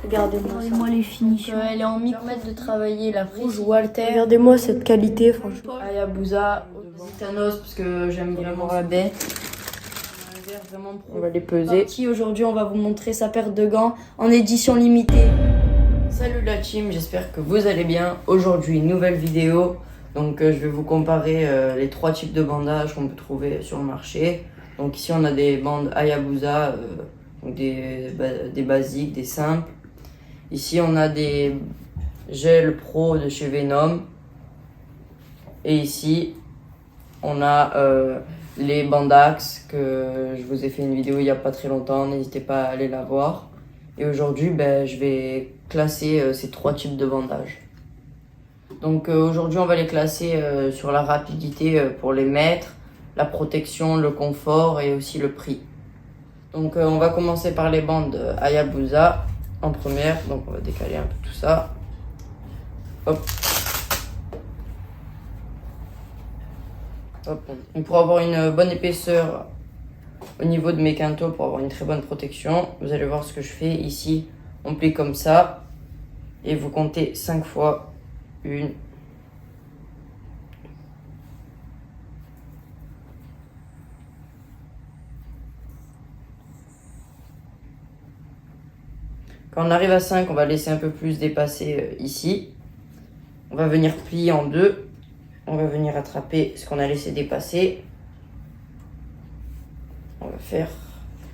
Regardez-moi les finitions. elle est en micromètre de travailler la prise Walter. Regardez-moi cette qualité, franchement. Hayabusa, Zitanos parce que j'aime vraiment la baie. On va les peser. Aujourd'hui, on va vous montrer sa paire de gants en édition limitée. Salut la team, j'espère que vous allez bien. Aujourd'hui, nouvelle vidéo. Donc je vais vous comparer les trois types de bandages qu'on peut trouver sur le marché. Donc ici, on a des bandes Hayabusa, donc des basiques, des simples. Ici, on a des gels pro de chez Venom. Et ici, on a les Bandax que je vous ai fait une vidéo il n'y a pas très longtemps. N'hésitez pas à aller la voir. Et aujourd'hui, je vais classer ces trois types de bandages. Donc aujourd'hui, on va les classer sur la rapidité pour les mettre, la protection, le confort et aussi le prix. Donc on va commencer par les bandes Hayabusa en première. Donc on va décaler un peu tout ça. Hop. Hop. Donc pour avoir une bonne épaisseur au niveau de mes quintaux, pour avoir une très bonne protection, vous allez voir ce que je fais ici. On plie comme ça et vous comptez 5 fois. 1, quand on arrive à 5, on va laisser un peu plus dépasser ici. On va venir plier en deux. On va venir attraper ce qu'on a laissé dépasser. On va faire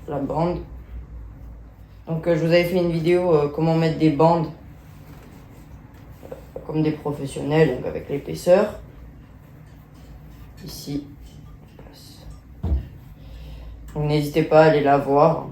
la bande. Donc je vous avais fait une vidéo comment mettre des bandes comme des professionnels, donc avec l'épaisseur. Ici. Donc n'hésitez pas à aller la voir.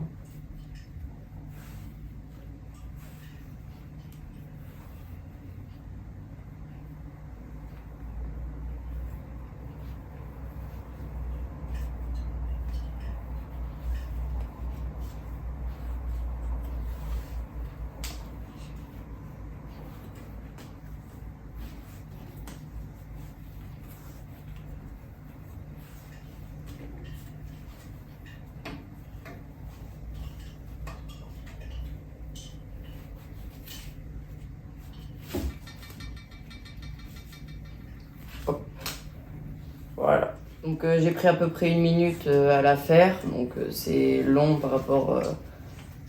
Voilà, donc j'ai pris à peu près 1 minute à la faire, donc c'est long par rapport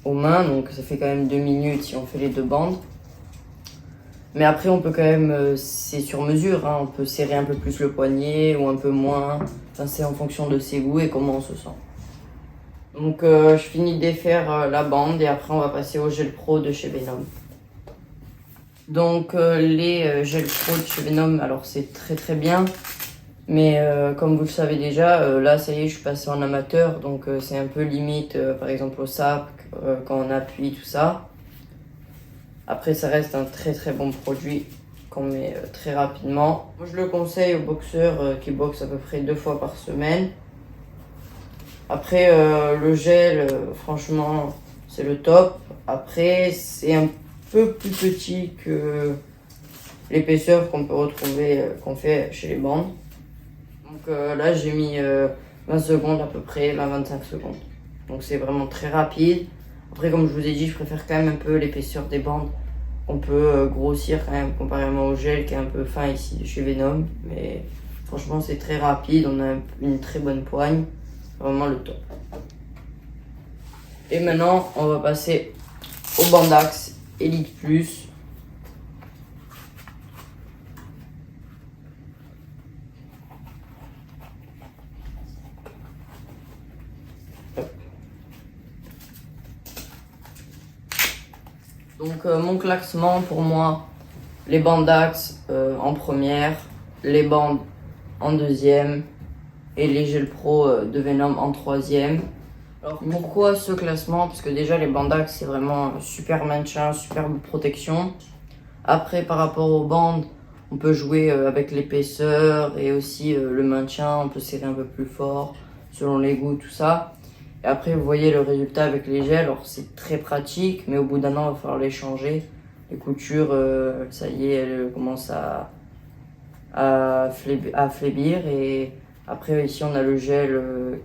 aux mains, donc ça fait quand même 2 minutes si on fait les deux bandes. Mais après on peut quand même, c'est sur mesure, hein, on peut serrer un peu plus le poignet ou un peu moins, enfin, c'est en fonction de ses goûts et comment on se sent. Donc je finis de défaire la bande et après on va passer au gel pro de chez Venom. Donc les gels pro de chez Venom, alors c'est très bien. Mais comme vous le savez déjà, là ça y est, je suis passé en amateur, donc c'est un peu limite, par exemple au sac, quand on appuie, tout ça. Après ça reste un très bon produit qu'on met très rapidement. Moi je le conseille aux boxeurs qui boxent à peu près 2 fois par semaine. Après le gel, franchement c'est le top. Après c'est un peu plus petit que l'épaisseur qu'on peut retrouver, qu'on fait chez les bandes. Donc là j'ai mis 20 secondes à peu près, 20-25 secondes. Donc c'est vraiment très rapide. Après comme je vous ai dit, je préfère quand même un peu l'épaisseur des bandes. On peut grossir quand même comparément au gel qui est un peu fin ici de chez Venom. Mais franchement c'est très rapide, on a une très bonne poigne. Vraiment le top. Et maintenant on va passer au Bandax Elite Plus. Donc mon classement pour moi, les Bandax en première, les bandes en deuxième et les gels pro de Venom en troisième. Alors pourquoi ce classement? Parce que déjà les Bandax c'est vraiment un super maintien, superbe protection. Après par rapport aux bandes, on peut jouer avec l'épaisseur et aussi le maintien, on peut serrer un peu plus fort selon les goûts, tout ça. Et après, vous voyez le résultat avec les gels. Alors, c'est très pratique, mais au bout d'un an, il va falloir les changer. Les coutures, ça y est, elles commencent à flébir. Et après, ici, on a le gel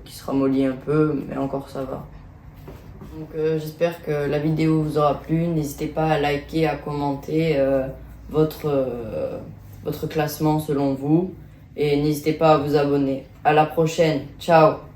qui se ramollit un peu, mais encore ça va. Donc j'espère que la vidéo vous aura plu. N'hésitez pas à liker, à commenter votre classement selon vous. Et n'hésitez pas à vous abonner. À la prochaine. Ciao!